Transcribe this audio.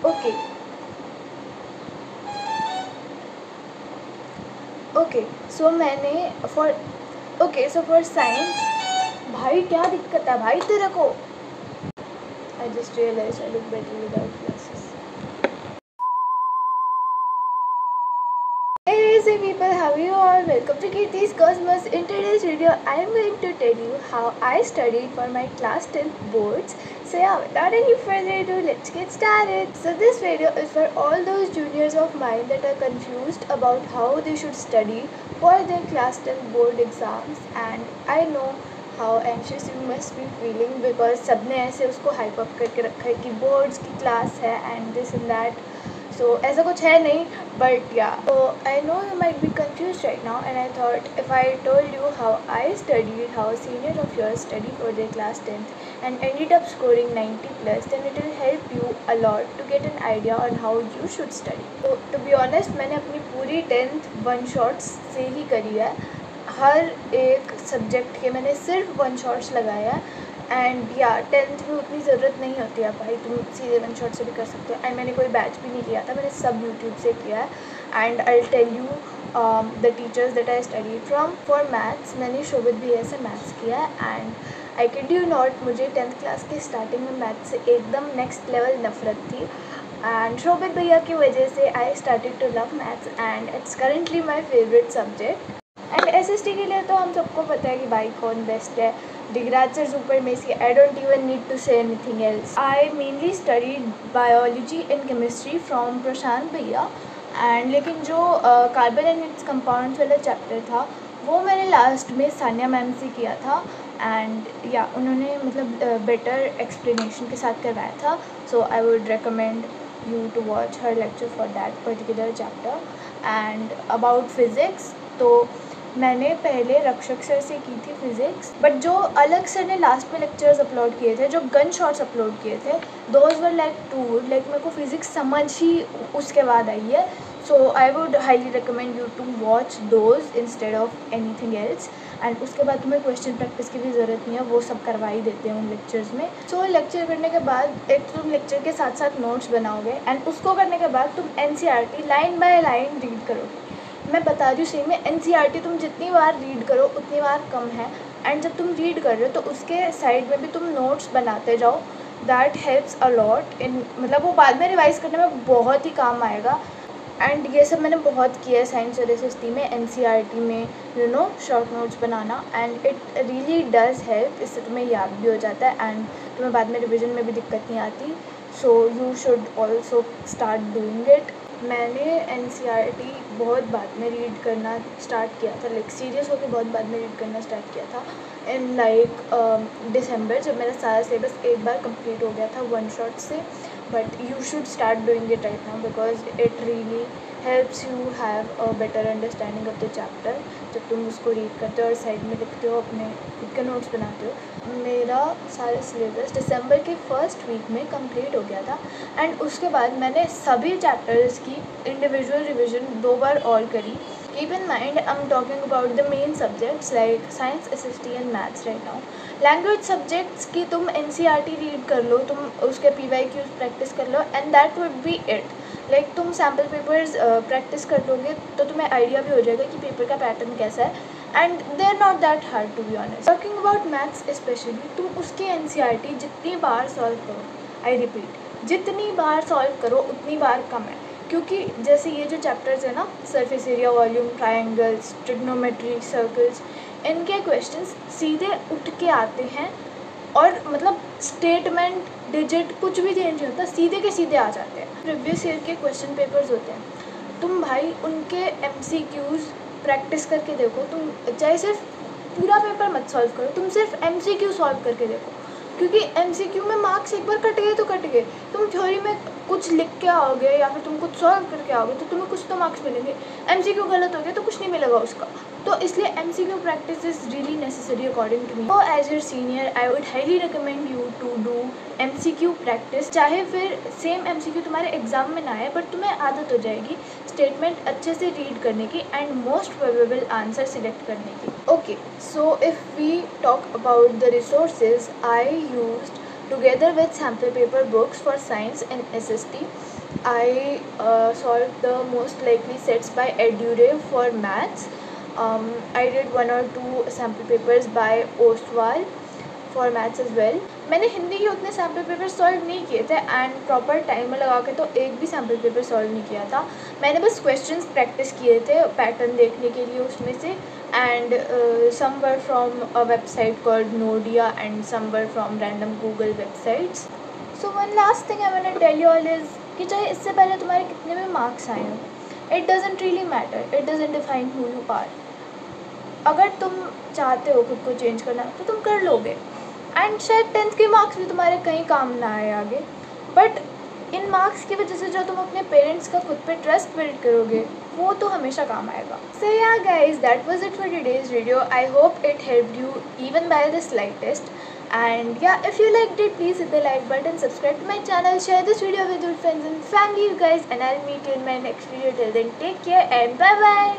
Okay okay so मैंने for science, भाई क्या दिक्कत है भाई तेरे को? I just realise I look better without glasses. Hey people, how are you all? Welcome to Kirti's Cosmos. In today's video, I am going to tell you how I studied for my class 10th boards. So yeah, without any further ado, let's get started. So this video is for all those juniors of mine that are confused about how they should study for their class 10th board exams. And I know how anxious you must be feeling because सबने ऐसे उसको hype up करके रखा है कि boards की class है and this and that. So ऐसा कुछ है नहीं, but yeah. So I know you might be confused right now, and I thought if I told you how I studied, how a senior of yours studied for their class 10th and ended up scoring 90 plus, then it will help you a lot to get an idea on how you should study. So to be honest, मैंने अपनी पूरी 10th one shots से ही करी है। हर एक subject के मैंने सिर्फ वन शॉट्स लगाया है। एंड या 10th में उतनी ज़रूरत नहीं होती है भाई, तुम सीधे वन शॉट से भी कर सकते हो। एंड मैंने कोई बैच भी नहीं किया था, मैंने सब यूट्यूब से किया है। And I tell you the teachers that I study from. For maths मैंने शोभित भैया से मैथ्स किया है। And I kid you not, मुझे 10th क्लास के स्टार्टिंग में मैथ्स से एकदम नेक्स्ट लेवल नफरत थी। एंड शोभित भैया की वजह से I started to love maths and it's currently my favourite subject. And SST के लिए तो हम सबको पता है कि भाई कौन बेस्ट है, Digraj sir supremacy. I don't even need to say anything else. I mainly studied biology and chemistry from Prashant भैया। एंड लेकिन जो कार्बन एंड इट्स कंपाउंड्स वाला चैप्टर था वो मैंने लास्ट में सानिया मैम से किया था। एंड या उन्होंने मतलब बेटर एक्सप्लेनेशन के साथ करवाया था। So I would recommend you to watch her lecture for that particular chapter. And about physics, तो मैंने पहले रक्षक सर से की थी फिज़िक्स, बट जो अलग सर ने लास्ट में लेक्चर्स अपलोड किए थे, जो गन शॉट्स अपलोड किए थे, those were like too good. Like मेरे को फिज़िक्स समझ ही उसके बाद आई है। So I would highly recommend you to watch those instead of anything else. And उसके बाद तुम्हें क्वेश्चन प्रैक्टिस की भी ज़रूरत नहीं है, वो सब करवा ही देते हैं उन लेक्चर्स में। सो लेक्चर करने के बाद एक तुम लेक्चर के साथ साथ नोट्स बनाओगे एंड उसको करने के बाद तुम NCERT line by line read करोगे। मैं बता रही हूँ सही में, NCERT तुम जितनी बार रीड करो उतनी बार कम है। एंड जब तुम रीड कर रहे हो तो उसके साइड में भी तुम नोट्स बनाते जाओ। That helps a lot in, मतलब वो बाद में रिवाइज़ करने में बहुत ही काम आएगा। एंड ये सब मैंने बहुत किया है साइंस और SST में, NCERT में short notes banana. And it really does help, इससे तुम्हें याद भी हो जाता है एंड तुम्हें बाद में रिविज़न में भी दिक्कत नहीं आती। So you should also start doing it. मैंने NCERT बहुत बाद में रीड करना स्टार्ट किया था, लाइक सीरियस होकर बहुत बाद में रीड करना स्टार्ट किया था इन लाइक दिसंबर, जब मेरा सारा सिलेबस एक बार कंप्लीट हो गया था वन शॉट से। But you should start doing it right now because it really helps you have a better understanding of the chapter जब तुम उसको रीड करते हो और साइड में लिखते हो, अपने खुद के नोट्स बनाते हो। मेरा सारा सिलेबस दिसंबर के फर्स्ट वीक में कंप्लीट हो गया था। एंड उसके बाद मैंने सभी चैप्टर्स की इंडिविजुअल रिविज़न 2 बार और करी। Keep in mind, I'm talking about the main subjects like science, SST and maths right now. Language subjects की तुम NCERT रीड कर लो, तुम उसके PYQs प्रैक्टिस कर लो and that would be it. Like तुम सैम्पल पेपर्स प्रैक्टिस कर लोगे तो तुम्हें आइडिया भी हो जाएगा कि पेपर का पैटर्न कैसा है। And they are not that hard to be honest. Talking about maths specially, तुम उसकी NCERT जितनी बार सॉल्व करो, आई रिपीट, जितनी बार सॉल्व करो उतनी बार कम है। क्योंकि जैसे ये जो चैप्टर्स है ना, surface area, volume, triangles, trigonometry, circles, इनके क्वेश्चंस सीधे उठ के आते हैं और मतलब स्टेटमेंट, डिजिट कुछ भी चेंज नहीं होता, सीधे के सीधे आ जाते हैं। प्रीवियस ईयर के क्वेश्चन पेपर्स होते हैं, तुम भाई उनके MCQs प्रैक्टिस करके देखो। तुम चाहे सिर्फ पूरा पेपर मत सॉल्व करो, तुम सिर्फ MCQ सॉल्व करके देखो, क्योंकि MCQ में मार्क्स एक बार कट गए तो कट गए। तुम थ्योरी में कुछ लिख के आओगे या फिर तुम कुछ सॉल्व करके आओगे तो तुम्हें कुछ तो मार्क्स मिलेंगे। MCQ गलत हो गया तो कुछ नहीं मिलेगा उसका। तो इसलिए MCQ practice is really necessary according to me. So as your senior I would highly recommend you to do MCQ practice. चाहे फिर सेम MCQ तुम्हारे एग्जाम में ना आए, बट तुम्हें आदत हो जाएगी स्टेटमेंट अच्छे से रीड करने की and most probable answer select करने की। Okay, so if we talk about the resources, I used together with sample paper books for science and SST. I solved the most likely sets by Edure for maths. I did 1 or 2 sample papers by Ostwal for maths as well. मैंने हिंदी के उतने sample paper solve नहीं किए थे and proper timer लगा के तो एक भी सैम्पल पेपर सॉल्व नहीं किया था. मैंने बस क्वेश्चंस प्रैक्टिस किए थे पैटर्न देखने के लिए उसमें से. And some were from a website called Nodia and some were from random Google websites. So one last thing I want to tell you all is कि चाहे इससे पहले तुम्हारे कितने भी मार्क्स आए हों, it doesn't really matter, it doesn't define who you are. अगर तुम चाहते हो खुद को चेंज करना तो तुम कर लोगे. एंड शायद 10th के मार्क्स भी तुम्हारे कहीं काम ना आए आगे, बट इन मार्क्स की वजह से जो तुम अपने पेरेंट्स का खुद पे ट्रस्ट बिल्ड करोगे वो तो हमेशा काम आएगा. सो yeah guys, that was it for today's video. I hope it helped you even by the slightest. And yeah, if you liked it, please hit the like button, subscribe to my channel, share this video with your friends and family, you guys, and I'll meet you in my next video. Till then, take care and bye bye.